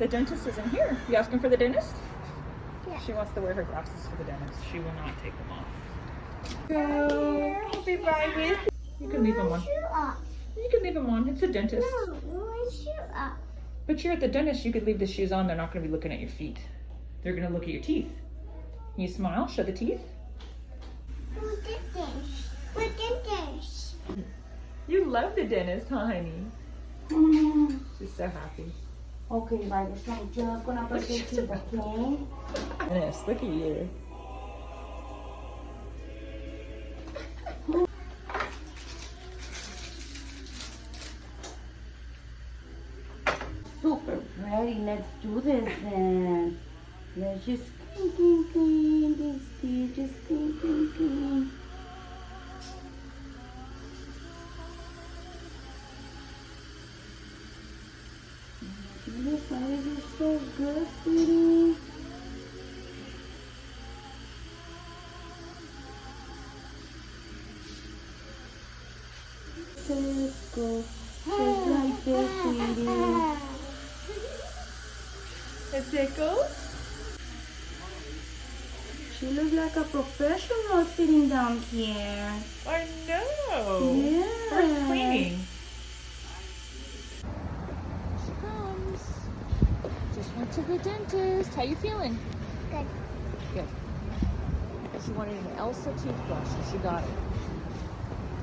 The dentist isn't here. You asking for the dentist? Yeah. She wants to wear her glasses for the dentist. She will not take them off. Go. I'll be right with you. You can leave them on. Shoe up. You can leave them on. It's a dentist. No, my shoe up. But you're at the dentist. You could leave the shoes on. They're not going to be looking at your feet. They're going to look at your teeth. Can you smile? Show the teeth. Who's the dentist? Who's the dentist? You love the dentist, huh, honey? She's so happy. Okay, Ryder, so I'm just gonna brush your teeth, okay? Dentist, look at you. Super ready. Let's do this then. Let's just clean these teeth. Just clean. This one is so good, sweetie. Let's go. Just like this, sweetie. A tickle? She looks like a professional sitting down here. I know. Yeah. Where's cleaning? She comes. Just went to the dentist. How you feeling? Good. Good. She wanted an Elsa toothbrush, and she got it.